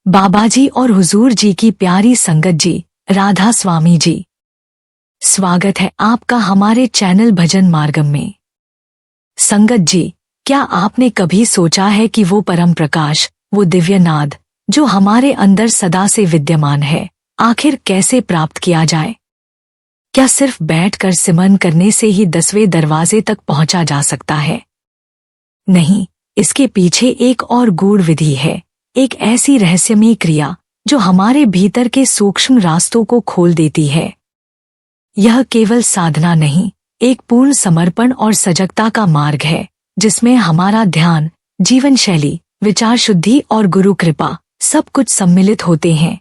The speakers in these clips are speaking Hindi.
बाबाजी और हुजूर जी की प्यारी संगत जी, राधा स्वामी जी, स्वागत है आपका हमारे चैनल भजन मार्गम में। संगत जी, क्या आपने कभी सोचा है कि वो परम प्रकाश, वो दिव्य नाद जो हमारे अंदर सदा से विद्यमान है, आखिर कैसे प्राप्त किया जाए? क्या सिर्फ बैठकर सिमरन करने से ही 10वें दरवाजे तक पहुंचा जा सकता है? नहीं, इसके पीछे एक और गूढ़ विधि है, एक ऐसी रहस्यमयी क्रिया जो हमारे भीतर के सूक्ष्म रास्तों को खोल देती है। यह केवल साधना नहीं, एक पूर्ण समर्पण और सजगता का मार्ग है, जिसमें हमारा ध्यान, जीवन शैली, विचार शुद्धि और गुरु कृपा सब कुछ सम्मिलित होते हैं।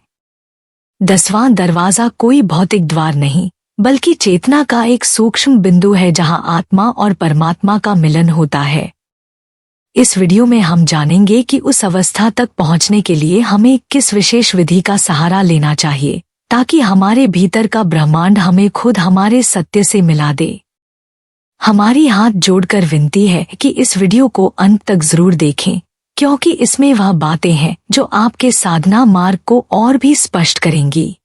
10वां दरवाजा कोई भौतिक द्वार नहीं, बल्कि चेतना का एक सूक्ष्म बिंदु है जहां आत्मा और परमात्मा का मिलन होता है। इस वीडियो में हम जानेंगे कि उस अवस्था तक पहुंचने के लिए हमें किस विशेष विधि का सहारा लेना चाहिए, ताकि हमारे भीतर का ब्रह्मांड हमें खुद हमारे सत्य से मिला दे। हमारी हाथ जोड़कर विनती है कि इस वीडियो को अंत तक जरूर देखें, क्योंकि इसमें वह बातें हैं जो आपके साधना मार्ग को और भी स्पष्ट करेंगी।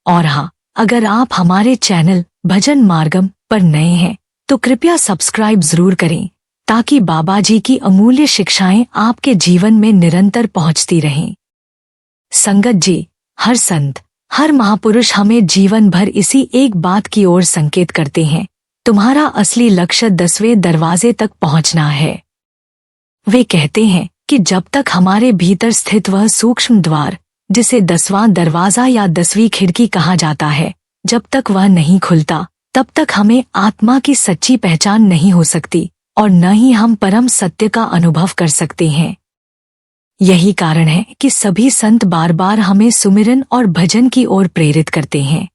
और हाँ, अगर आप हमारे चैनल भजन मार्गम पर नए हैं तो कृपया सब्सक्राइब जरूर करें, ताकि बाबाजी की अमूल्य शिक्षाएं आपके जीवन में निरंतर पहुंचती रहें। संगत जी, हर संत, हर महापुरुष हमें जीवन भर इसी एक बात की ओर संकेत करते हैं, तुम्हारा असली लक्ष्य 10वें दरवाजे तक पहुंचना है। वे कहते हैं कि जब तक हमारे भीतर स्थित वह सूक्ष्म द्वार, जिसे 10वां दरवाजा या 10वीं खिड़की कहा जाता है, जब तक वह नहीं खुलता, तब तक हमें आत्मा की सच्ची पहचान नहीं हो सकती और न ही हम परम सत्य का अनुभव कर सकते हैं। यही कारण है कि सभी संत बार बार हमें सुमिरन और भजन की ओर प्रेरित करते हैं।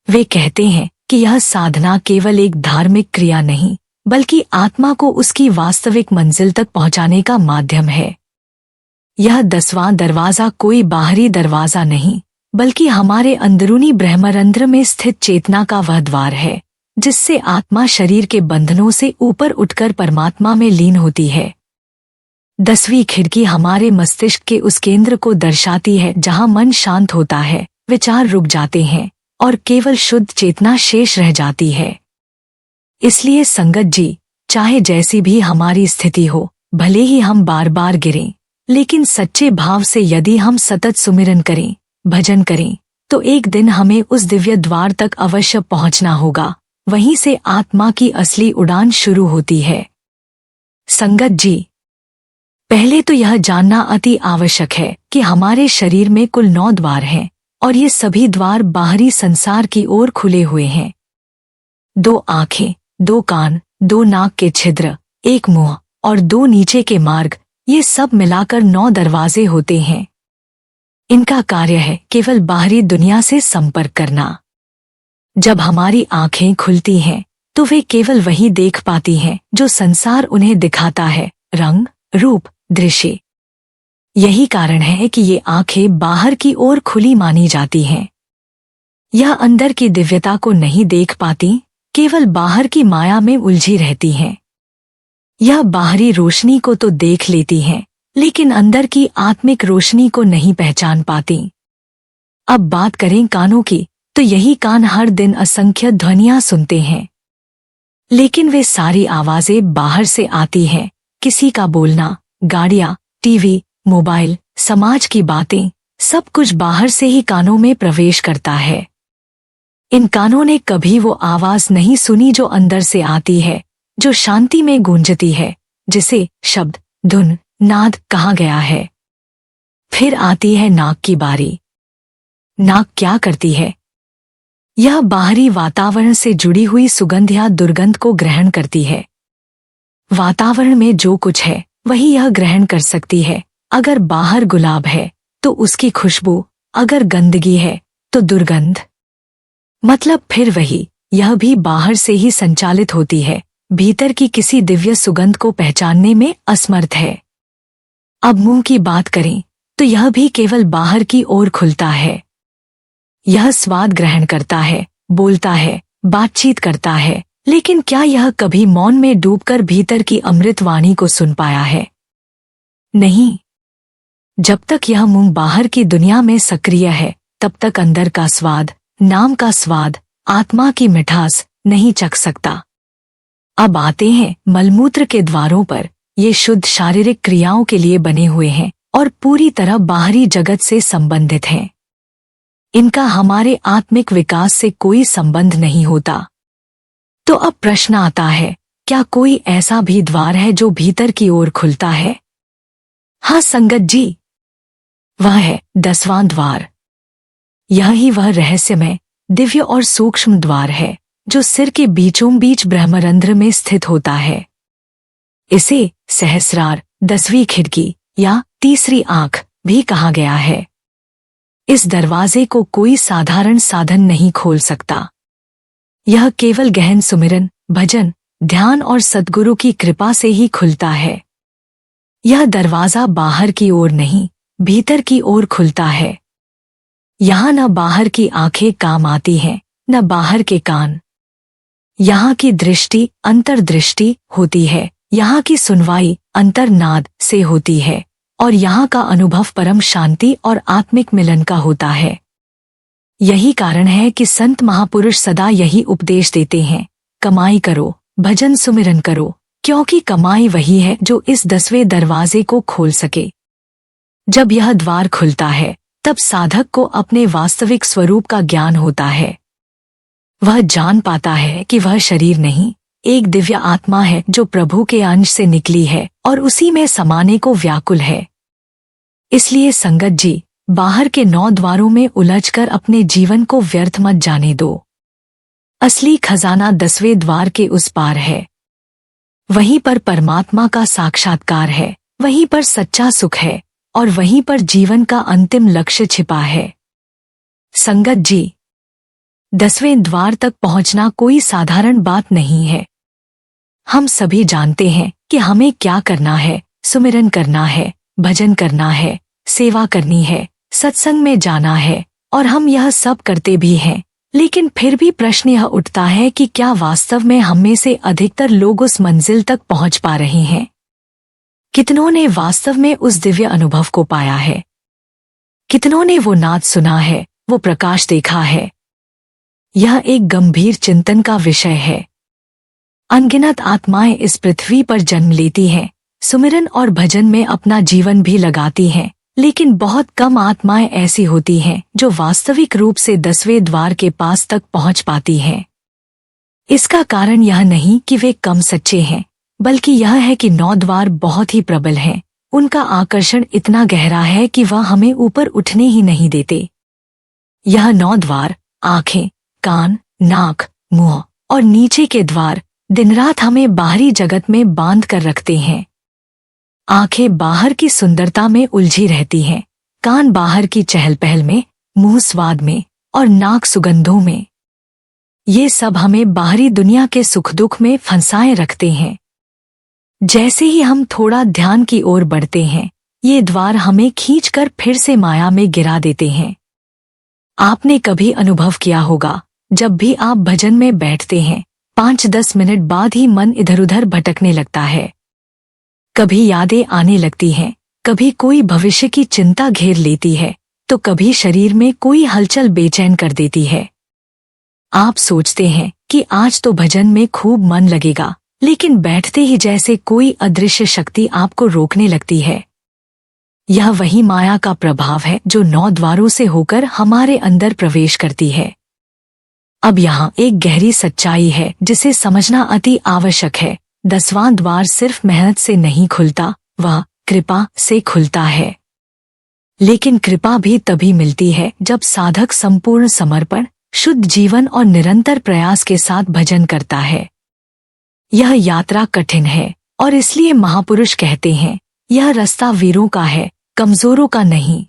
वे कहते हैं कि यह साधना केवल एक धार्मिक क्रिया नहीं, बल्कि आत्मा को उसकी वास्तविक मंजिल तक पहुंचाने का माध्यम है। यह 10वां दरवाजा कोई बाहरी दरवाजा नहीं, बल्कि हमारे अंदरूनी ब्रह्मरंध्र में स्थित चेतना का वह द्वार है, जिससे आत्मा शरीर के बंधनों से ऊपर उठकर परमात्मा में लीन होती है। 10वीं खिड़की हमारे मस्तिष्क के उस केंद्र को दर्शाती है जहां मन शांत होता है, विचार रुक जाते हैं और केवल शुद्ध चेतना शेष रह जाती है। इसलिए संगत जी, चाहे जैसी भी हमारी स्थिति हो, भले ही हम बार बार गिरें, लेकिन सच्चे भाव से यदि हम सतत सुमिरन करें, भजन करें, तो एक दिन हमें उस दिव्य द्वार तक अवश्य पहुंचना होगा। वहीं से आत्मा की असली उड़ान शुरू होती है। संगत जी, पहले तो यह जानना अति आवश्यक है कि हमारे शरीर में कुल 9 द्वार हैं और ये सभी द्वार बाहरी संसार की ओर खुले हुए हैं। 2 आंखें, 2 कान, 2 नाक के छिद्र, 1 मुंह और 2 नीचे के मार्ग, ये सब मिलाकर 9 दरवाजे होते हैं। इनका कार्य है केवल बाहरी दुनिया से संपर्क करना। जब हमारी आंखें खुलती हैं, तो वे केवल वही देख पाती हैं जो संसार उन्हें दिखाता है, रंग, रूप, दृश्य। यही कारण है कि ये आंखें बाहर की ओर खुली मानी जाती हैं। यह अंदर की दिव्यता को नहीं देख पाती, केवल बाहर की माया में उलझी रहती हैं। यह बाहरी रोशनी को तो देख लेती हैं, लेकिन अंदर की आत्मिक रोशनी को नहीं पहचान पाती। अब बात करें कानों की, तो यही कान हर दिन असंख्य ध्वनियां सुनते हैं, लेकिन वे सारी आवाजें बाहर से आती हैं। किसी का बोलना, गाड़ियां, टीवी, मोबाइल, समाज की बातें, सब कुछ बाहर से ही कानों में प्रवेश करता है। इन कानों ने कभी वो आवाज नहीं सुनी जो अंदर से आती है, जो शांति में गूंजती है, जिसे शब्द, धुन, नाद कहा गया है। फिर आती है नाक की बारी। नाक क्या करती है? यह बाहरी वातावरण से जुड़ी हुई सुगंध या दुर्गंध को ग्रहण करती है। वातावरण में जो कुछ है वही यह ग्रहण कर सकती है। अगर बाहर गुलाब है तो उसकी खुशबू, अगर गंदगी है तो दुर्गंध। मतलब फिर वही, यह भी बाहर से ही संचालित होती है, भीतर की किसी दिव्य सुगंध को पहचानने में असमर्थ है। अब मुंह की बात करें तो यह भी केवल बाहर की ओर खुलता है। यह स्वाद ग्रहण करता है, बोलता है, बातचीत करता है, लेकिन क्या यह कभी मौन में डूबकर भीतर की अमृत वाणी को सुन पाया है? नहीं। जब तक यह मुंह बाहर की दुनिया में सक्रिय है, तब तक अंदर का स्वाद, नाम का स्वाद, आत्मा की मिठास नहीं चख सकता। अब आते हैं मलमूत्र के द्वारों पर। ये शुद्ध शारीरिक क्रियाओं के लिए बने हुए हैं और पूरी तरह बाहरी जगत से संबंधित हैं। इनका हमारे आत्मिक विकास से कोई संबंध नहीं होता। तो अब प्रश्न आता है, क्या कोई ऐसा भी द्वार है जो भीतर की ओर खुलता है? हाँ संगत जी, वह है 10वां द्वार। यह ही वह रहस्यमय, दिव्य और सूक्ष्म द्वार है जो सिर के बीचों बीच ब्रह्मरंध्र में स्थित होता है। इसे सहस्रार, 10वीं खिड़की या तीसरी आंख भी कहा गया है। इस दरवाजे को कोई साधारण साधन नहीं खोल सकता। यह केवल गहन सुमिरन, भजन, ध्यान और सद्गुरु की कृपा से ही खुलता है। यह दरवाजा बाहर की ओर नहीं, भीतर की ओर खुलता है। यहाँ न बाहर की आंखें काम आती हैं, न बाहर के कान। यहाँ की दृष्टि अंतर्दृष्टि होती है, यहाँ की सुनवाई अंतर्नाद से होती है और यहाँ का अनुभव परम शांति और आत्मिक मिलन का होता है। यही कारण है कि संत महापुरुष सदा यही उपदेश देते हैं, कमाई करो, भजन सुमिरन करो, क्योंकि कमाई वही है जो इस 10वें दरवाजे को खोल सके। जब यह द्वार खुलता है, तब साधक को अपने वास्तविक स्वरूप का ज्ञान होता है। वह जान पाता है कि वह शरीर नहीं, एक दिव्य आत्मा है जो प्रभु के अंश से निकली है और उसी में समाने को व्याकुल है। इसलिए संगत जी, बाहर के 9 द्वारों में उलझकर अपने जीवन को व्यर्थ मत जाने दो। असली खजाना 10वें द्वार के उस पार है। वहीं पर परमात्मा का साक्षात्कार है, वहीं पर सच्चा सुख है और वहीं पर जीवन का अंतिम लक्ष्य छिपा है। संगत जी, 10वें द्वार तक पहुंचना कोई साधारण बात नहीं है। हम सभी जानते हैं कि हमें क्या करना है, सुमिरन करना है, भजन करना है, सेवा करनी है, सत्संग में जाना है और हम यह सब करते भी हैं। लेकिन फिर भी प्रश्न यह उठता है कि क्या वास्तव में हम में से अधिकतर लोग उस मंजिल तक पहुंच पा रहे हैं? कितनों ने वास्तव में उस दिव्य अनुभव को पाया है? कितनों ने वो नाद सुना है, वो प्रकाश देखा है? यह एक गंभीर चिंतन का विषय है। अनगिनत आत्माएं इस पृथ्वी पर जन्म लेती हैं, सुमिरन और भजन में अपना जीवन भी लगाती हैं, लेकिन बहुत कम आत्माएं ऐसी होती हैं जो वास्तविक रूप से 10वें द्वार के पास तक पहुंच पाती हैं। इसका कारण यह नहीं कि वे कम सच्चे हैं, बल्कि यह है कि 9 द्वार बहुत ही प्रबल हैं। उनका आकर्षण इतना गहरा है कि वह हमें ऊपर उठने ही नहीं देते। यह 9 द्वार, आंखें, कान, नाक, मुंह और नीचे के द्वार दिन रात हमें बाहरी जगत में बांध कर रखते हैं। आंखें बाहर की सुंदरता में उलझी रहती हैं, कान बाहर की चहल पहल में, मुंह स्वाद में और नाक सुगंधों में। ये सब हमें बाहरी दुनिया के सुख दुख में फंसाए रखते हैं। जैसे ही हम थोड़ा ध्यान की ओर बढ़ते हैं, ये द्वार हमें खींचकर फिर से माया में गिरा देते हैं। आपने कभी अनुभव किया होगा, जब भी आप भजन में बैठते हैं, 5-10 मिनट बाद ही मन इधर उधर भटकने लगता है। कभी यादें आने लगती हैं, कभी कोई भविष्य की चिंता घेर लेती है, तो कभी शरीर में कोई हलचल बेचैन कर देती है। आप सोचते हैं कि आज तो भजन में खूब मन लगेगा, लेकिन बैठते ही जैसे कोई अदृश्य शक्ति आपको रोकने लगती है। यह वही माया का प्रभाव है जो 9 द्वारों से होकर हमारे अंदर प्रवेश करती है। अब यहाँ एक गहरी सच्चाई है जिसे समझना अति आवश्यक है। 10वां द्वार सिर्फ मेहनत से नहीं खुलता, वह कृपा से खुलता है। लेकिन कृपा भी तभी मिलती है जब साधक संपूर्ण समर्पण, शुद्ध जीवन और निरंतर प्रयास के साथ भजन करता है। यह यात्रा कठिन है और इसलिए महापुरुष कहते हैं, यह रास्ता वीरों का है, कमजोरों का नहीं।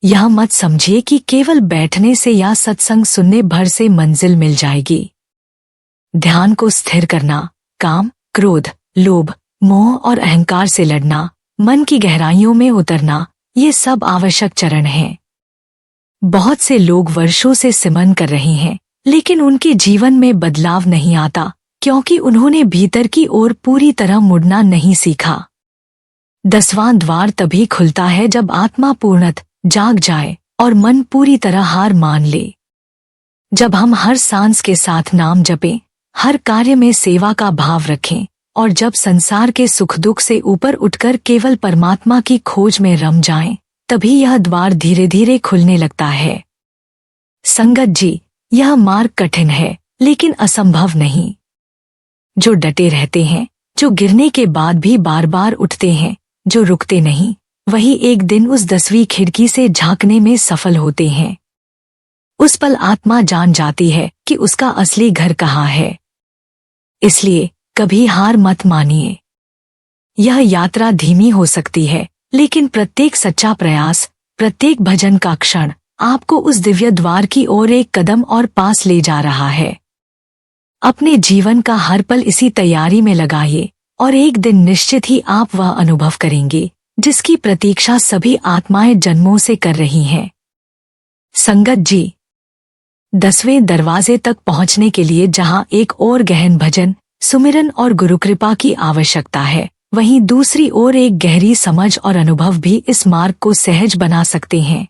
यह मत समझिए कि केवल बैठने से या सत्संग सुनने भर से मंजिल मिल जाएगी। ध्यान को स्थिर करना, काम, क्रोध, लोभ, मोह और अहंकार से लड़ना, मन की गहराइयों में उतरना, ये सब आवश्यक चरण हैं। बहुत से लोग वर्षों से सिमरन कर रहे हैं, लेकिन उनके जीवन में बदलाव नहीं आता, क्योंकि उन्होंने भीतर की ओर पूरी तरह मुड़ना नहीं सीखा। 10वां द्वार तभी खुलता है जब आत्मा पूर्णतः जाग जाए और मन पूरी तरह हार मान ले। जब हम हर सांस के साथ नाम जपें, हर कार्य में सेवा का भाव रखें और जब संसार के सुख दुख से ऊपर उठकर केवल परमात्मा की खोज में रम जाएं, तभी यह द्वार धीरे धीरे खुलने लगता है। संगत जी, यह मार्ग कठिन है लेकिन असंभव नहीं। जो डटे रहते हैं, जो गिरने के बाद भी बार बार उठते हैं, जो रुकते नहीं, वही एक दिन उस 10वीं खिड़की से झांकने में सफल होते हैं। उस पल आत्मा जान जाती है कि उसका असली घर कहाँ है। इसलिए कभी हार मत मानिए। यह यात्रा धीमी हो सकती है, लेकिन प्रत्येक सच्चा प्रयास, प्रत्येक भजन का क्षण आपको उस दिव्य द्वार की ओर एक कदम और पास ले जा रहा है। अपने जीवन का हर पल इसी तैयारी में लगाइए और एक दिन निश्चित ही आप वह अनुभव करेंगे जिसकी प्रतीक्षा सभी आत्माएं जन्मों से कर रही हैं। संगत जी, 10वें दरवाजे तक पहुंचने के लिए जहां एक और गहन भजन, सुमिरन और गुरुकृपा की आवश्यकता है, वहीं दूसरी ओर एक गहरी समझ और अनुभव भी इस मार्ग को सहज बना सकते हैं।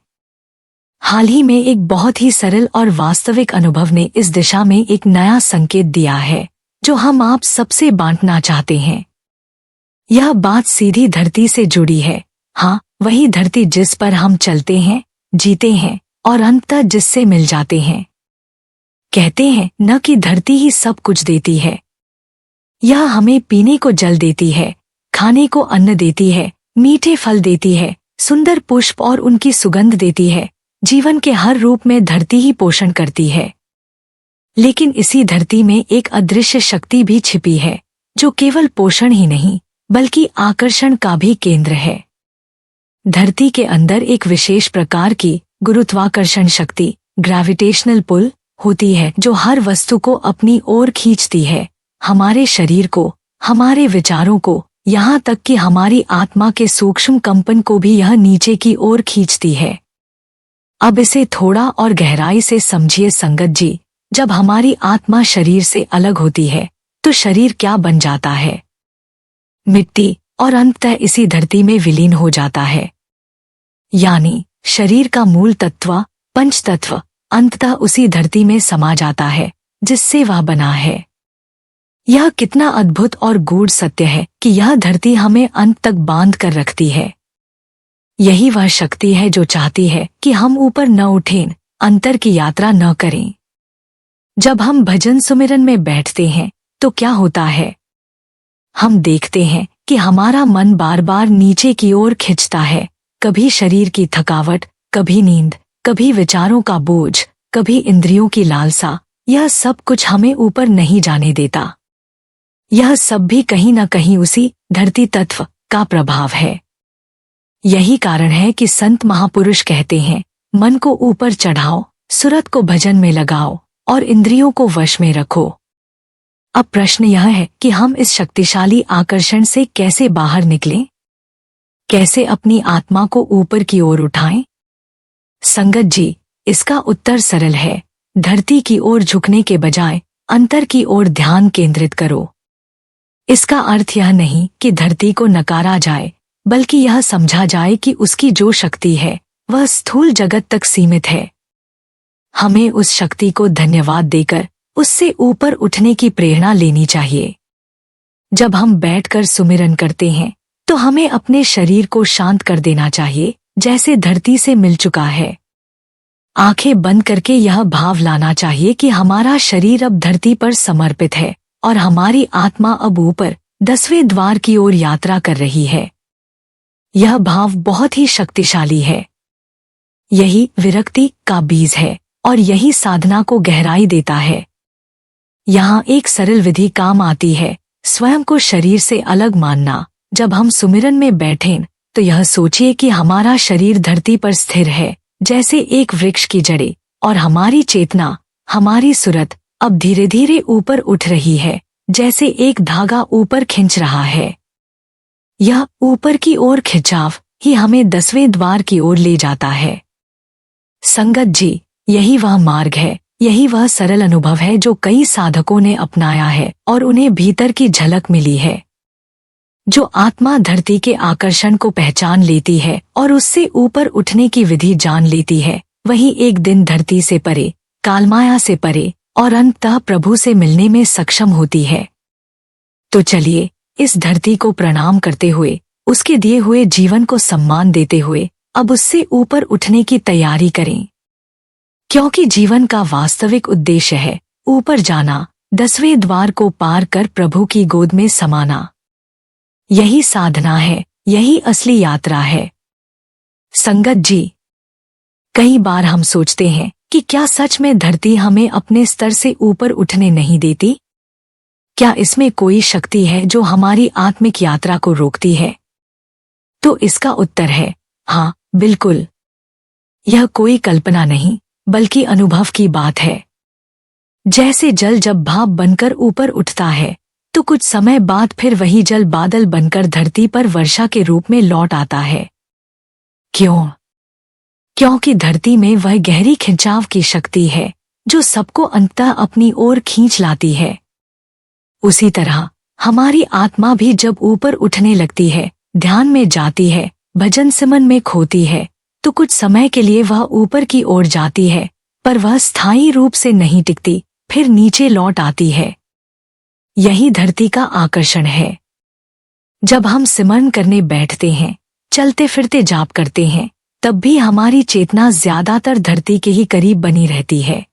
हाल ही में एक बहुत ही सरल और वास्तविक अनुभव ने इस दिशा में एक नया संकेत दिया है जो हम आप सबसे बांटना चाहते हैं। यह बात सीधी धरती से जुड़ी है। हाँ, वही धरती जिस पर हम चलते हैं, जीते हैं और अंततः जिससे मिल जाते हैं। कहते हैं न कि धरती ही सब कुछ देती है। यह हमें पीने को जल देती है, खाने को अन्न देती है, मीठे फल देती है, सुंदर पुष्प और उनकी सुगंध देती है। जीवन के हर रूप में धरती ही पोषण करती है। लेकिन इसी धरती में एक अदृश्य शक्ति भी छिपी है जो केवल पोषण ही नहीं बल्कि आकर्षण का भी केंद्र है। धरती के अंदर एक विशेष प्रकार की गुरुत्वाकर्षण शक्ति, ग्रेविटेशनल पुल होती है जो हर वस्तु को अपनी ओर खींचती है, हमारे शरीर को, हमारे विचारों को, यहाँ तक कि हमारी आत्मा के सूक्ष्म कंपन को भी यह नीचे की ओर खींचती है। अब इसे थोड़ा और गहराई से समझिए संगत जी। जब हमारी आत्मा शरीर से अलग होती है तो शरीर क्या बन जाता है? मिट्टी, और अंततः इसी धरती में विलीन हो जाता है। यानी शरीर का मूल तत्व, पंच तत्व, अंततः उसी धरती में समा जाता है जिससे वह बना है। यह कितना अद्भुत और गूढ़ सत्य है कि यह धरती हमें अंत तक बांध कर रखती है। यही वह शक्ति है जो चाहती है कि हम ऊपर न उठें, अंतर की यात्रा न करें। जब हम भजन सुमिरन में बैठते हैं तो क्या होता है? हम देखते हैं कि हमारा मन बार बार नीचे की ओर खिंचता है। कभी शरीर की थकावट, कभी नींद, कभी विचारों का बोझ, कभी इंद्रियों की लालसा, यह सब कुछ हमें ऊपर नहीं जाने देता। यह सब भी कहीं न कहीं उसी धरती तत्व का प्रभाव है। यही कारण है कि संत महापुरुष कहते हैं, मन को ऊपर चढ़ाओ, सुरत को भजन में लगाओ और इंद्रियों को वश में रखो। अब प्रश्न यह है कि हम इस शक्तिशाली आकर्षण से कैसे बाहर निकलें? कैसे अपनी आत्मा को ऊपर की ओर उठाएं? संगत जी, इसका उत्तर सरल है। धरती की ओर झुकने के बजाय अंतर की ओर ध्यान केंद्रित करो। इसका अर्थ यह नहीं कि धरती को नकारा जाए, बल्कि यह समझा जाए कि उसकी जो शक्ति है वह स्थूल जगत तक सीमित है। हमें उस शक्ति को धन्यवाद देकर उससे ऊपर उठने की प्रेरणा लेनी चाहिए। जब हम बैठकर सुमिरन करते हैं तो हमें अपने शरीर को शांत कर देना चाहिए जैसे धरती से मिल चुका है। आंखें बंद करके यह भाव लाना चाहिए कि हमारा शरीर अब धरती पर समर्पित है और हमारी आत्मा अब ऊपर 10वें द्वार की ओर यात्रा कर रही है। यह भाव बहुत ही शक्तिशाली है। यही विरक्ति का बीज है और यही साधना को गहराई देता है। यहाँ एक सरल विधि काम आती है, स्वयं को शरीर से अलग मानना। जब हम सुमिरन में बैठें तो यह सोचिए कि हमारा शरीर धरती पर स्थिर है जैसे एक वृक्ष की जड़ें, और हमारी चेतना, हमारी सुरत अब धीरे धीरे ऊपर उठ रही है जैसे एक धागा ऊपर खिंच रहा है। यह ऊपर की ओर खिंचाव ही हमें 10वें द्वार की ओर ले जाता है। संगत जी, यही वह मार्ग है, यही वह सरल अनुभव है जो कई साधकों ने अपनाया है और उन्हें भीतर की झलक मिली है। जो आत्मा धरती के आकर्षण को पहचान लेती है और उससे ऊपर उठने की विधि जान लेती है, वही एक दिन धरती से परे, कालमाया से परे और अंततः प्रभु से मिलने में सक्षम होती है। तो चलिए, इस धरती को प्रणाम करते हुए, उसके दिए हुए जीवन को सम्मान देते हुए अब उससे ऊपर उठने की तैयारी करें, क्योंकि जीवन का वास्तविक उद्देश्य है ऊपर जाना, 10वें द्वार को पार कर प्रभु की गोद में समाना। यही साधना है, यही असली यात्रा है। संगत जी, कई बार हम सोचते हैं कि क्या सच में धरती हमें अपने स्तर से ऊपर उठने नहीं देती? क्या इसमें कोई शक्ति है जो हमारी आत्मिक यात्रा को रोकती है? तो इसका उत्तर है हाँ, बिल्कुल। यह कोई कल्पना नहीं, बल्कि अनुभव की बात है। जैसे जल जब भाप बनकर ऊपर उठता है, तो कुछ समय बाद फिर वही जल बादल बनकर धरती पर वर्षा के रूप में लौट आता है। क्यों? क्योंकि धरती में वह गहरी खिंचाव की शक्ति है जो सबको अंततः अपनी ओर खींच लाती है। उसी तरह हमारी आत्मा भी जब ऊपर उठने लगती है, ध्यान में जाती है, भजन सिमरन में खोती है, तो कुछ समय के लिए वह ऊपर की ओर जाती है, पर वह स्थायी रूप से नहीं टिकती, फिर नीचे लौट आती है। यही धरती का आकर्षण है। जब हम सिमरन करने बैठते हैं, चलते फिरते जाप करते हैं, तब भी हमारी चेतना ज्यादातर धरती के ही करीब बनी रहती है।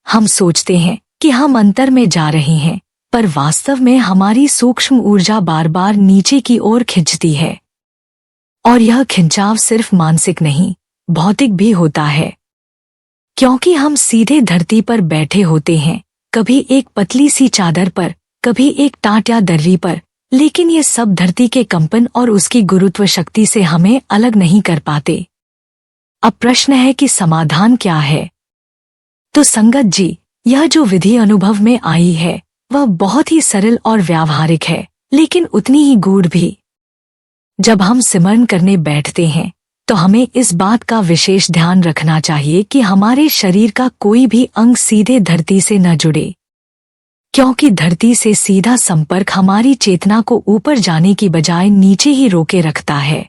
हम सोचते हैं कि हम अंतर में जा रहे हैं, पर वास्तव में हमारी सूक्ष्म ऊर्जा बार बार नीचे की ओर खिंचती है। और यह खिंचाव सिर्फ मानसिक नहीं, भौतिक भी होता है, क्योंकि हम सीधे धरती पर बैठे होते हैं, कभी एक पतली सी चादर पर, कभी एक टाट या दर्री पर, लेकिन ये सब धरती के कंपन और उसकी गुरुत्व शक्ति से हमें अलग नहीं कर पाते। अब प्रश्न है कि समाधान क्या है? तो संगत जी, यह जो विधि अनुभव में आई है वह बहुत ही सरल और व्यावहारिक है, लेकिन उतनी ही गूढ़ भी। जब हम सिमरन करने बैठते हैं तो हमें इस बात का विशेष ध्यान रखना चाहिए कि हमारे शरीर का कोई भी अंग सीधे धरती से न जुड़े, क्योंकि धरती से सीधा संपर्क हमारी चेतना को ऊपर जाने की बजाय नीचे ही रोके रखता है।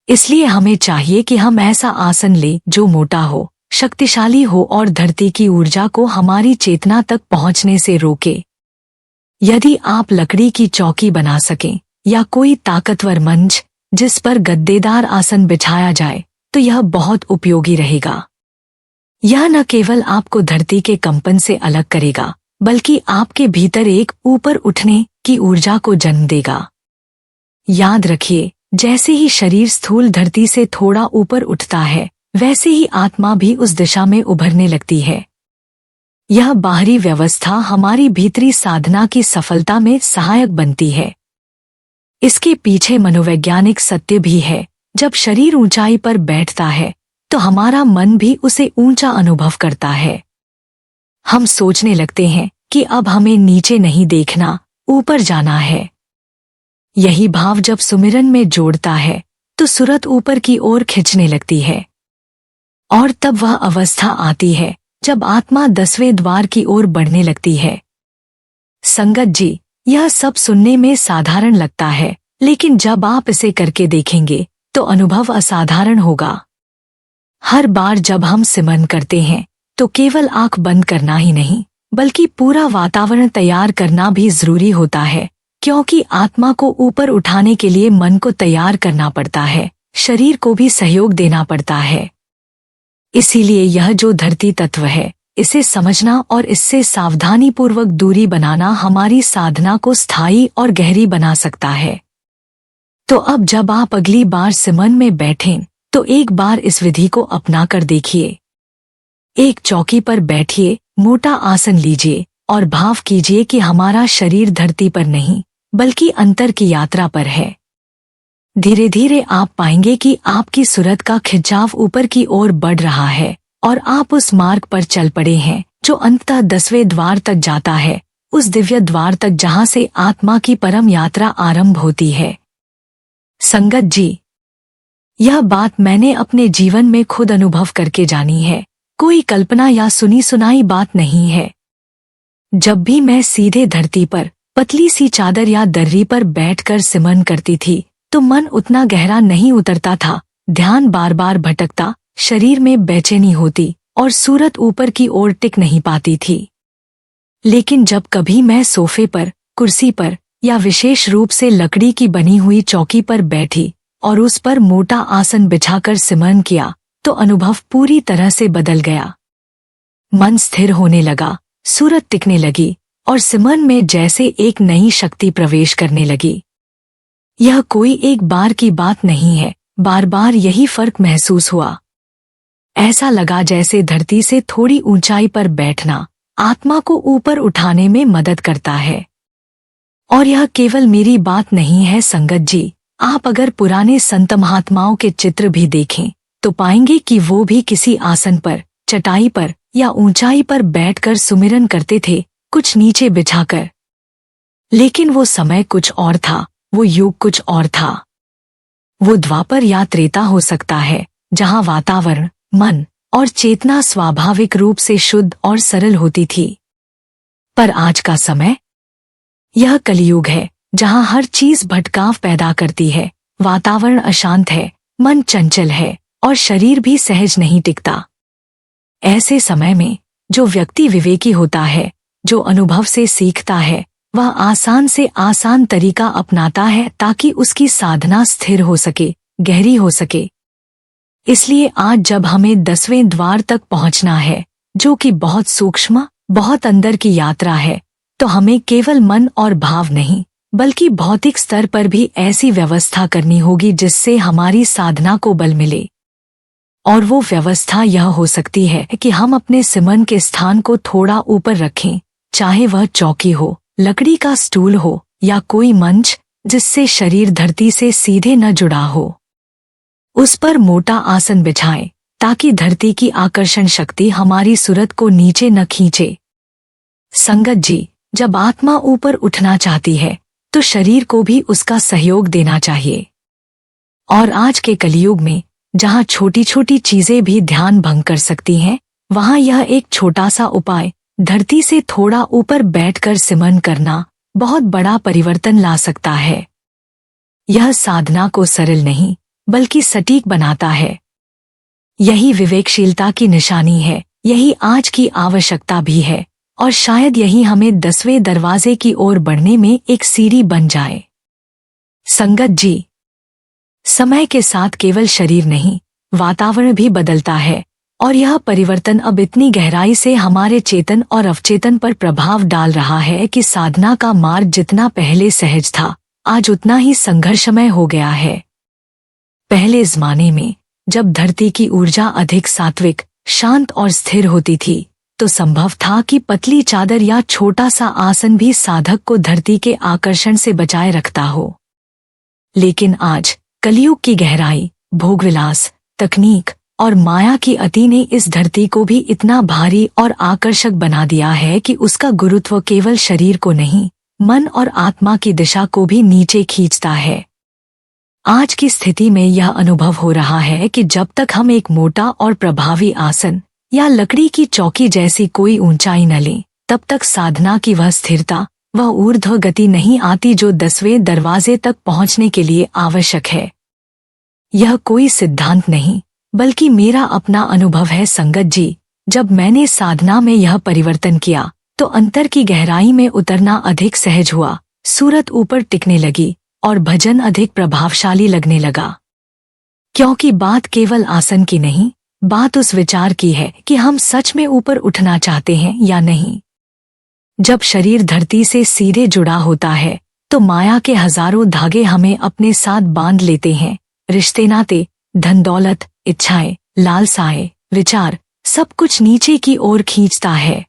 इसलिए हमें चाहिए कि हम ऐसा आसन लें जो मोटा हो, शक्तिशाली हो और धरती की ऊर्जा को हमारी चेतना तक पहुंचने से रोके। यदि आप लकड़ी की चौकी बना सकें या कोई ताकतवर मंच जिस पर गद्देदार आसन बिछाया जाए, तो यह बहुत उपयोगी रहेगा। यह न केवल आपको धरती के कंपन से अलग करेगा, बल्कि आपके भीतर एक ऊपर उठने की ऊर्जा को जन्म देगा। याद रखिए, जैसे ही शरीर स्थूल धरती से थोड़ा ऊपर उठता है, वैसे ही आत्मा भी उस दिशा में उभरने लगती है। यह बाहरी व्यवस्था हमारी भीतरी साधना की सफलता में सहायक बनती है। इसके पीछे मनोवैज्ञानिक सत्य भी है। जब शरीर ऊंचाई पर बैठता है तो हमारा मन भी उसे ऊंचा अनुभव करता है। हम सोचने लगते हैं कि अब हमें नीचे नहीं देखना, ऊपर जाना है। यही भाव जब सुमिरन में जोड़ता है तो सुरत ऊपर की ओर खिंचने लगती है। और तब वह अवस्था आती है जब आत्मा 10वें द्वार की ओर बढ़ने लगती है। संगत जी, यह सब सुनने में साधारण लगता है, लेकिन जब आप इसे करके देखेंगे तो अनुभव असाधारण होगा। हर बार जब हम सिमरन करते हैं तो केवल आंख बंद करना ही नहीं, बल्कि पूरा वातावरण तैयार करना भी जरूरी होता है, क्योंकि आत्मा को ऊपर उठाने के लिए मन को तैयार करना पड़ता है, शरीर को भी सहयोग देना पड़ता है। इसीलिए यह जो धरती तत्व है, इसे समझना और इससे सावधानी पूर्वक दूरी बनाना हमारी साधना को स्थायी और गहरी बना सकता है। तो अब जब आप अगली बार सिमरन में बैठें तो एक बार इस विधि को अपना कर देखिए। एक चौकी पर बैठिए, मोटा आसन लीजिए और भाव कीजिए कि हमारा शरीर धरती पर नहीं, बल्कि अंतर की यात्रा पर है। धीरे धीरे आप पाएंगे कि आपकी सुरत का खिंचाव ऊपर की ओर बढ़ रहा है और आप उस मार्ग पर चल पड़े हैं जो अंततः 10वें द्वार तक जाता है, उस दिव्य द्वार तक जहां से आत्मा की परम यात्रा आरंभ होती है। संगत जी, यह बात मैंने अपने जीवन में खुद अनुभव करके जानी है, कोई कल्पना या सुनी सुनाई बात नहीं है। जब भी मैं सीधे धरती पर पतली सी चादर या दर्री पर बैठकर सिमरन करती थी तो मन उतना गहरा नहीं उतरता था। ध्यान बार बार भटकता, शरीर में बेचैनी होती और सूरत ऊपर की ओर टिक नहीं पाती थी। लेकिन जब कभी मैं सोफे पर, कुर्सी पर या विशेष रूप से लकड़ी की बनी हुई चौकी पर बैठी और उस पर मोटा आसन बिछाकर सिमरन किया तो अनुभव पूरी तरह से बदल गया। मन स्थिर होने लगा, सूरत टिकने लगी और सिमरन में जैसे एक नई शक्ति प्रवेश करने लगी। यह कोई एक बार की बात नहीं है, बार बार यही फर्क महसूस हुआ। ऐसा लगा जैसे धरती से थोड़ी ऊंचाई पर बैठना आत्मा को ऊपर उठाने में मदद करता है। और यह केवल मेरी बात नहीं है संगत जी, आप अगर पुराने संत महात्माओं के चित्र भी देखें तो पाएंगे कि वो भी किसी आसन पर, चटाई पर या ऊंचाई पर बैठकर सुमिरन करते थे, कुछ नीचे बिछाकर। लेकिन वो समय कुछ और था, वो युग कुछ और था। वो द्वापर या त्रेता हो सकता है, जहां वातावरण, मन और चेतना स्वाभाविक रूप से शुद्ध और सरल होती थी। पर आज का समय, यह कलियुग है, जहां हर चीज भटकाव पैदा करती है, वातावरण अशांत है, मन चंचल है और शरीर भी सहज नहीं टिकता। ऐसे समय में जो व्यक्ति विवेकी होता है, जो अनुभव से सीखता है, वह आसान से आसान तरीका अपनाता है ताकि उसकी साधना स्थिर हो सके, गहरी हो सके। इसलिए आज जब हमें 10वें द्वार तक पहुंचना है, जो कि बहुत सूक्ष्म, बहुत अंदर की यात्रा है, तो हमें केवल मन और भाव नहीं बल्कि भौतिक स्तर पर भी ऐसी व्यवस्था करनी होगी जिससे हमारी साधना को बल मिले। और वो व्यवस्था यह हो सकती है कि हम अपने सिमरन के स्थान को थोड़ा ऊपर रखें, चाहे वह चौकी हो, लकड़ी का स्टूल हो या कोई मंच जिससे शरीर धरती से सीधे न जुड़ा हो। उस पर मोटा आसन बिछाएं ताकि धरती की आकर्षण शक्ति हमारी सूरत को नीचे न खींचे। संगत जी, जब आत्मा ऊपर उठना चाहती है तो शरीर को भी उसका सहयोग देना चाहिए। और आज के कलियुग में जहां छोटी छोटी चीजें भी ध्यान भंग कर सकती हैं, वहां यह एक छोटा सा उपाय, धरती से थोड़ा ऊपर बैठकर सिमरन करना, बहुत बड़ा परिवर्तन ला सकता है। यह साधना को सरल नहीं बल्कि सटीक बनाता है। यही विवेकशीलता की निशानी है, यही आज की आवश्यकता भी है और शायद यही हमें 10वें दरवाजे की ओर बढ़ने में एक सीढ़ी बन जाए। संगत जी, समय के साथ केवल शरीर नहीं, वातावरण भी बदलता है और यह परिवर्तन अब इतनी गहराई से हमारे चेतन और अवचेतन पर प्रभाव डाल रहा है कि साधना का मार्ग जितना पहले सहज था, आज उतना ही संघर्षमय हो गया है। पहले ज़माने में जब धरती की ऊर्जा अधिक सात्विक, शांत और स्थिर होती थी, तो संभव था कि पतली चादर या छोटा सा आसन भी साधक को धरती के आकर्षण से बचाए रखता हो। लेकिन आज कलियुग की गहराई, भोगविलास, तकनीक और माया की अति ने इस धरती को भी इतना भारी और आकर्षक बना दिया है कि उसका गुरुत्व केवल शरीर को नहीं, मन और आत्मा की दिशा को भी नीचे खींचता है। आज की स्थिति में यह अनुभव हो रहा है कि जब तक हम एक मोटा और प्रभावी आसन या लकड़ी की चौकी जैसी कोई ऊंचाई न लें, तब तक साधना की वह स्थिरता, वह ऊर्ध्व गति नहीं आती जो 10वें दरवाजे तक पहुंचने के लिए आवश्यक है। यह कोई सिद्धांत नहीं बल्कि मेरा अपना अनुभव है संगत जी। जब मैंने साधना में यह परिवर्तन किया तो अंतर की गहराई में उतरना अधिक सहज हुआ, सूरत ऊपर टिकने लगी और भजन अधिक प्रभावशाली लगने लगा। क्योंकि बात केवल आसन की नहीं, बात उस विचार की है कि हम सच में ऊपर उठना चाहते हैं या नहीं। जब शरीर धरती से सीधे जुड़ा होता है तो माया के हजारों धागे हमें अपने साथ बांध लेते हैं। रिश्ते नाते, धन दौलत, इच्छाएं, लालसाएं, विचार, सब कुछ नीचे की ओर खींचता है।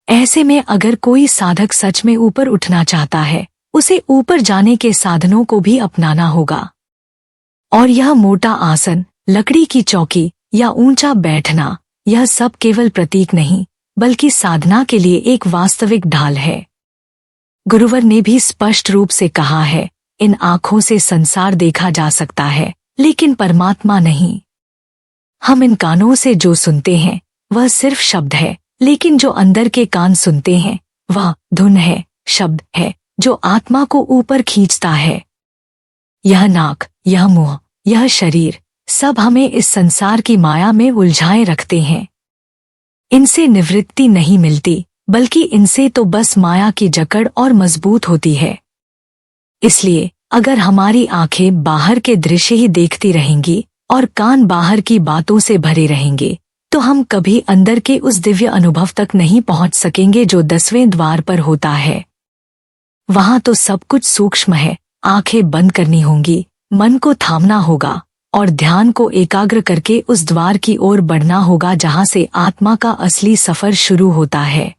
ऐसे में अगर कोई साधक सच में ऊपर उठना चाहता है, उसे ऊपर जाने के साधनों को भी अपनाना होगा। और यह मोटा आसन, लकड़ी की चौकी या ऊंचा बैठना, यह सब केवल प्रतीक नहीं बल्कि साधना के लिए एक वास्तविक ढाल है। गुरुवर ने भी स्पष्ट रूप से कहा है, इन आंखों से संसार देखा जा सकता है लेकिन परमात्मा नहीं। हम इन कानों से जो सुनते हैं वह सिर्फ शब्द है, लेकिन जो अंदर के कान सुनते हैं वह धुन है, शब्द है जो आत्मा को ऊपर खींचता है। यह नाक, यह मुंह, यह शरीर सब हमें इस संसार की माया में उलझाए रखते हैं। इनसे निवृत्ति नहीं मिलती, बल्कि इनसे तो बस माया की जकड़ और मजबूत होती है। इसलिए अगर हमारी आंखें बाहर के दृश्य ही देखती रहेंगी और कान बाहर की बातों से भरे रहेंगे, तो हम कभी अंदर के उस दिव्य अनुभव तक नहीं पहुंच सकेंगे जो 10वें द्वार पर होता है। वहां तो सब कुछ सूक्ष्म है। आंखें बंद करनी होंगी, मन को थामना होगा और ध्यान को एकाग्र करके उस द्वार की ओर बढ़ना होगा जहां से आत्मा का असली सफर शुरू होता है।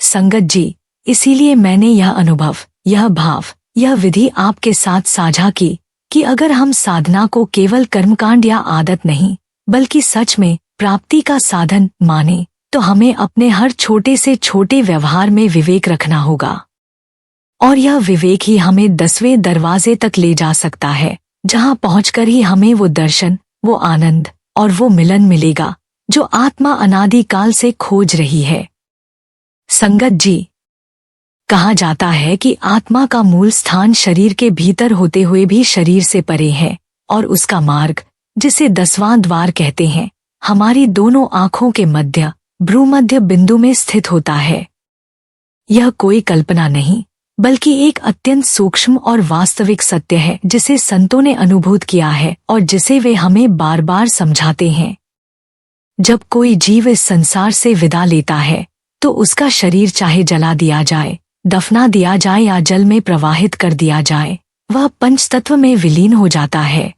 संगत जी, इसीलिए मैंने यह अनुभव, यह भाव, यह विधि आपके साथ साझा की कि अगर हम साधना को केवल कर्मकांड या आदत नहीं, बल्कि सच में प्राप्ति का साधन माने, तो हमें अपने हर छोटे से छोटे व्यवहार में विवेक रखना होगा। और यह विवेक ही हमें 10वें दरवाजे तक ले जा सकता है, जहां पहुंचकर ही हमें वो दर्शन, वो आनंद और वो मिलन मिलेगा जो आत्मा अनादिकाल से खोज रही है। संगत जी, कहा जाता है कि आत्मा का मूल स्थान शरीर के भीतर होते हुए भी शरीर से परे है और उसका मार्ग, जिसे 10वां द्वार कहते हैं, हमारी दोनों आंखों के मध्य भ्रूमध्य बिंदु में स्थित होता है। यह कोई कल्पना नहीं, बल्कि एक अत्यंत सूक्ष्म और वास्तविक सत्य है जिसे संतों ने अनुभूत किया है और जिसे वे हमें बार बार समझाते हैं। जब कोई जीव इस संसार से विदा लेता है तो उसका शरीर चाहे जला दिया जाए, दफना दिया जाए या जल में प्रवाहित कर दिया जाए, वह पंचतत्व में विलीन हो जाता है।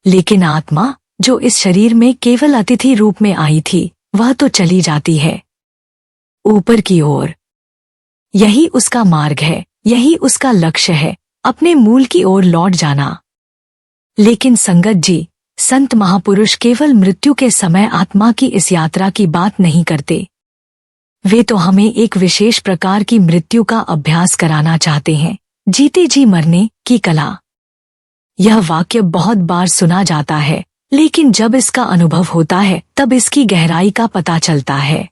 लेकिन आत्मा, जो इस शरीर में केवल अतिथि रूप में आई थी, वह तो चली जाती है ऊपर की ओर। यही उसका मार्ग है, यही उसका लक्ष्य है, अपने मूल की ओर लौट जाना। लेकिन संगत जी, संत महापुरुष केवल मृत्यु के समय आत्मा की इस यात्रा की बात नहीं करते। वे तो हमें एक विशेष प्रकार की मृत्यु का अभ्यास कराना चाहते हैं, जीते जी मरने की कला। यह वाक्य बहुत बार सुना जाता है, लेकिन जब इसका अनुभव होता है तब इसकी गहराई का पता चलता है।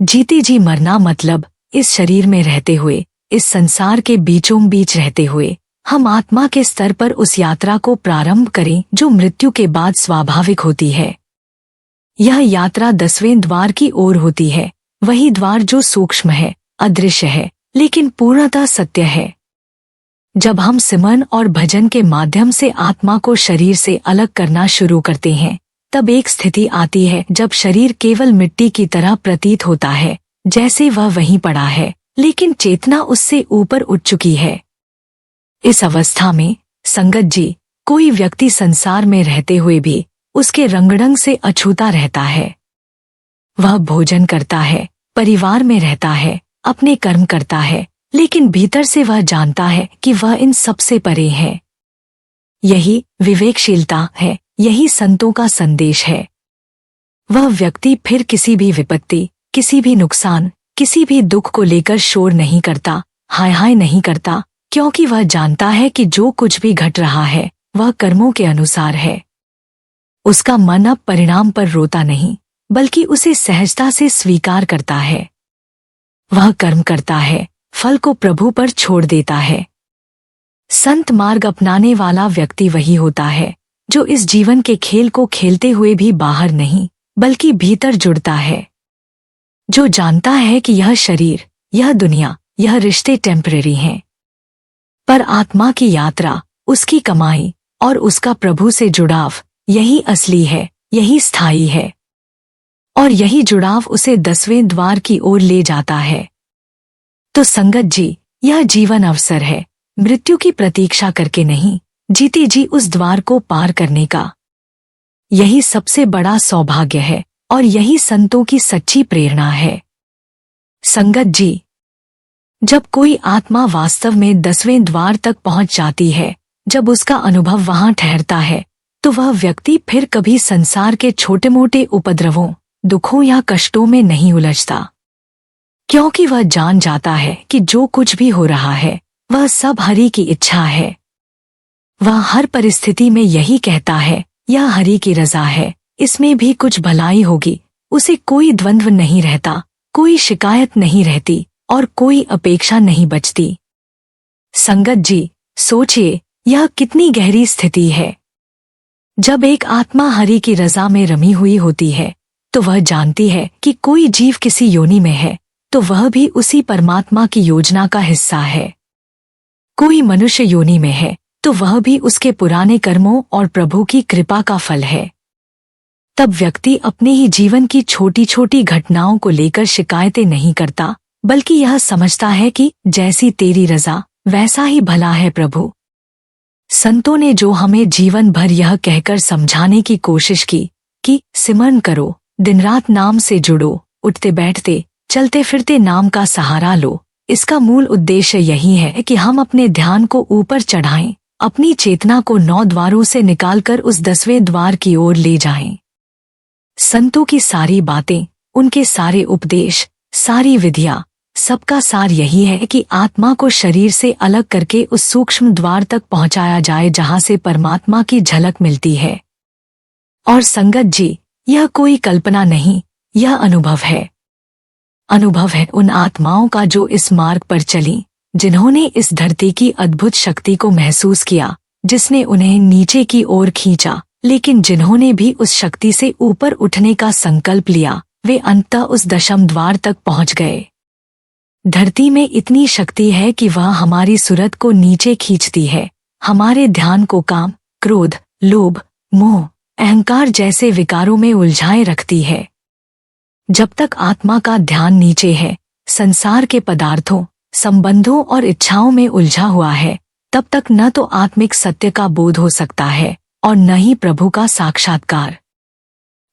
जीते जी मरना मतलब इस शरीर में रहते हुए, इस संसार के बीचों बीच रहते हुए, हम आत्मा के स्तर पर उस यात्रा को प्रारंभ करें जो मृत्यु के बाद स्वाभाविक होती है। यह यात्रा 10वें द्वार की ओर होती है, वही द्वार जो सूक्ष्म है, अदृश्य है, लेकिन पूर्णतः सत्य है। जब हम सिमरन और भजन के माध्यम से आत्मा को शरीर से अलग करना शुरू करते हैं, तब एक स्थिति आती है जब शरीर केवल मिट्टी की तरह प्रतीत होता है, जैसे वह वहीं पड़ा है, लेकिन चेतना उससे ऊपर उठ चुकी है। इस अवस्था में संगत जी, कोई व्यक्ति संसार में रहते हुए भी उसके रंगढंग से अछूता रहता है। वह भोजन करता है, परिवार में रहता है, अपने कर्म करता है, लेकिन भीतर से वह जानता है कि वह इन सबसे परे है। यही विवेकशीलता है, यही संतों का संदेश है। वह व्यक्ति फिर किसी भी विपत्ति, किसी भी नुकसान, किसी भी दुख को लेकर शोर नहीं करता, हाय हाय नहीं करता, क्योंकि वह जानता है कि जो कुछ भी घट रहा है वह कर्मों के अनुसार है। उसका मन अब परिणाम पर रोता नहीं, बल्कि उसे सहजता से स्वीकार करता है। वह कर्म करता है, फल को प्रभु पर छोड़ देता है। संत मार्ग अपनाने वाला व्यक्ति वही होता है जो इस जीवन के खेल को खेलते हुए भी बाहर नहीं, बल्कि भीतर जुड़ता है। जो जानता है कि यह शरीर, यह दुनिया, यह रिश्ते टेम्परेरी हैं, पर आत्मा की यात्रा, उसकी कमाई और उसका प्रभु से जुड़ाव, यही असली है, यही स्थायी है। और यही जुड़ाव उसे 10वें द्वार की ओर ले जाता है। तो संगत जी, यह जीवन अवसर है, मृत्यु की प्रतीक्षा करके नहीं, जीते जी उस द्वार को पार करने का। यही सबसे बड़ा सौभाग्य है और यही संतों की सच्ची प्रेरणा है। संगत जी, जब कोई आत्मा वास्तव में 10वें द्वार तक पहुंच जाती है, जब उसका अनुभव वहां ठहरता है, तो वह व्यक्ति फिर कभी संसार के छोटे मोटे उपद्रवों, दुखों या कष्टों में नहीं उलझता, क्योंकि वह जान जाता है कि जो कुछ भी हो रहा है वह सब हरि की इच्छा है। वह हर परिस्थिति में यही कहता है, यह हरि की रज़ा है, इसमें भी कुछ भलाई होगी। उसे कोई द्वंद्व नहीं रहता, कोई शिकायत नहीं रहती, और कोई अपेक्षा नहीं बचती। संगत जी, सोचिए यह कितनी गहरी स्थिति है। जब एक आत्मा हरि की रजा में रमी हुई होती है तो वह जानती है कि कोई जीव किसी योनि में है तो वह भी उसी परमात्मा की योजना का हिस्सा है। कोई मनुष्य योनि में है तो वह भी उसके पुराने कर्मों और प्रभु की कृपा का फल है। तब व्यक्ति अपने ही जीवन की छोटी छोटी घटनाओं को लेकर शिकायतें नहीं करता, बल्कि यह समझता है कि जैसी तेरी रजा वैसा ही भला है प्रभु। संतों ने जो हमें जीवन भर यह कहकर समझाने की कोशिश की कि सिमरन करो, दिन रात नाम से जुड़ो, उठते बैठते चलते फिरते नाम का सहारा लो, इसका मूल उद्देश्य यही है कि हम अपने ध्यान को ऊपर चढ़ाएं, अपनी चेतना को 9 द्वारों से निकालकर उस 10वें द्वार की ओर ले जाएं। संतों की सारी बातें, उनके सारे उपदेश, सारी विधियां, सबका सार यही है कि आत्मा को शरीर से अलग करके उस सूक्ष्म द्वार तक पहुंचाया जाए जहां से परमात्मा की झलक मिलती है। और संगत जी, यह कोई कल्पना नहीं, यह अनुभव है। अनुभव है उन आत्माओं का जो इस मार्ग पर चली, जिन्होंने इस धरती की अद्भुत शक्ति को महसूस किया, जिसने उन्हें नीचे की ओर खींचा, लेकिन जिन्होंने भी उस शक्ति से ऊपर उठने का संकल्प लिया, वे अंततः उस 10वें द्वार तक पहुंच गए। धरती में इतनी शक्ति है कि वह हमारी सूरत को नीचे खींचती है, हमारे ध्यान को काम, क्रोध, लोभ, मोह, अहंकार जैसे विकारों में उलझाए रखती है। जब तक आत्मा का ध्यान नीचे है, संसार के पदार्थों, संबंधों और इच्छाओं में उलझा हुआ है, तब तक न तो आत्मिक सत्य का बोध हो सकता है और न ही प्रभु का साक्षात्कार।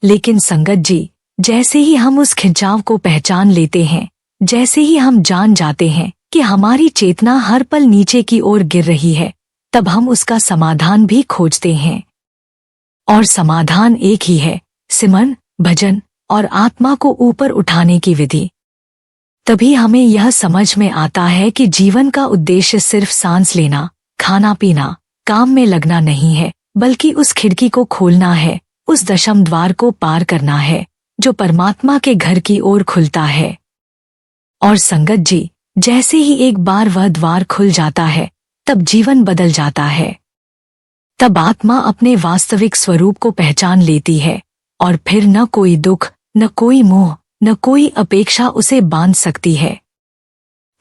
लेकिन संगत जी, जैसे ही हम उस खिंचाव को पहचान लेते हैं, जैसे ही हम जान जाते हैं कि हमारी चेतना हर पल नीचे की ओर गिर रही है, तब हम उसका समाधान भी खोजते हैं। और समाधान एक ही है, सिमरन, भजन और आत्मा को ऊपर उठाने की विधि। तभी हमें यह समझ में आता है कि जीवन का उद्देश्य सिर्फ सांस लेना, खाना पीना, काम में लगना नहीं है, बल्कि उस खिड़की को खोलना है, उस 10वें द्वार को पार करना है, जो परमात्मा के घर की ओर खुलता है। और संगत जी, जैसे ही एक बार वह द्वार खुल जाता है, तब जीवन बदल जाता है। तब आत्मा अपने वास्तविक स्वरूप को पहचान लेती है और फिर न कोई दुख, न कोई मोह, न कोई अपेक्षा उसे बांध सकती है।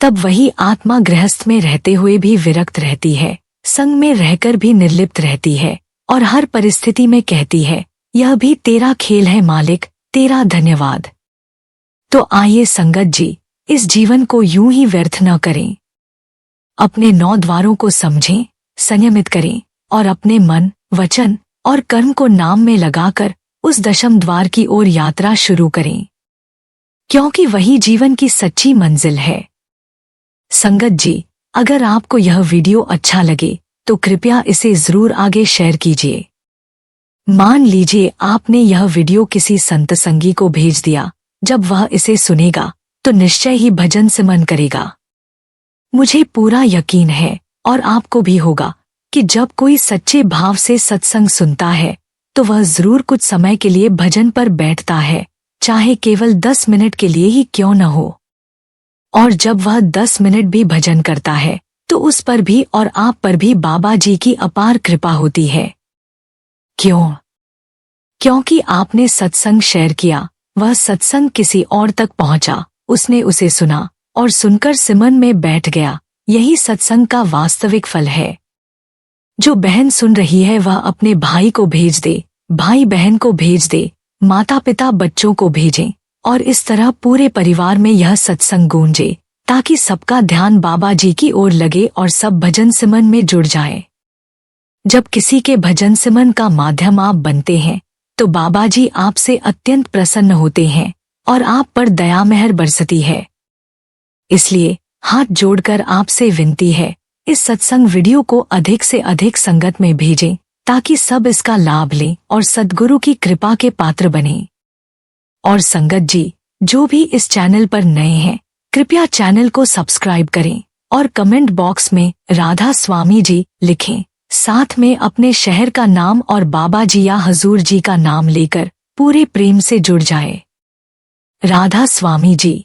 तब वही आत्मा गृहस्थ में रहते हुए भी विरक्त रहती है, संग में रहकर भी निर्लिप्त रहती है और हर परिस्थिति में कहती है, यह भी तेरा खेल है मालिक, तेरा धन्यवाद। तो आइए संगत जी, इस जीवन को यूं ही व्यर्थ न करें। अपने 9 द्वारों को समझें, संयमित करें और अपने मन, वचन और कर्म को नाम में लगाकर उस 10वें द्वार की ओर यात्रा शुरू करें, क्योंकि वही जीवन की सच्ची मंजिल है। संगत जी, अगर आपको यह वीडियो अच्छा लगे तो कृपया इसे जरूर आगे शेयर कीजिए। मान लीजिए आपने यह वीडियो किसी संत संगी को भेज दिया, जब वह इसे सुनेगा तो निश्चय ही भजन सिमरन करेगा। मुझे पूरा यकीन है और आपको भी होगा कि जब कोई सच्चे भाव से सत्संग सुनता है तो वह जरूर कुछ समय के लिए भजन पर बैठता है, चाहे केवल 10 मिनट के लिए ही क्यों न हो। और जब वह 10 मिनट भी भजन करता है तो उस पर भी और आप पर भी बाबा जी की अपार कृपा होती है। क्यों? क्योंकि आपने सत्संग शेयर किया, वह सत्संग किसी और तक पहुंचा, उसने उसे सुना और सुनकर सिमरन में बैठ गया। यही सत्संग का वास्तविक फल है। जो बहन सुन रही है वह अपने भाई को भेज दे, भाई बहन को भेज दे, माता पिता बच्चों को भेजें और इस तरह पूरे परिवार में यह सत्संग गूंजे, ताकि सबका ध्यान बाबा जी की ओर लगे और सब भजन सिमरन में जुड़ जाए। जब किसी के भजन सिमरन का माध्यम आप बनते हैं तो बाबा जी आपसे अत्यंत प्रसन्न होते हैं और आप पर दया मेहर बरसती है। इसलिए हाथ जोड़कर आपसे विनती है, इस सत्संग वीडियो को अधिक से अधिक संगत में भेजें, ताकि सब इसका लाभ लें और सद्गुरु की कृपा के पात्र बनें। और संगत जी, जो भी इस चैनल पर नए हैं, कृपया चैनल को सब्सक्राइब करें और कमेंट बॉक्स में राधा स्वामी जी लिखें। साथ में अपने शहर का नाम और बाबा जी या हजूर जी का नाम लेकर पूरे प्रेम से जुड़ जाए। राधा स्वामी जी।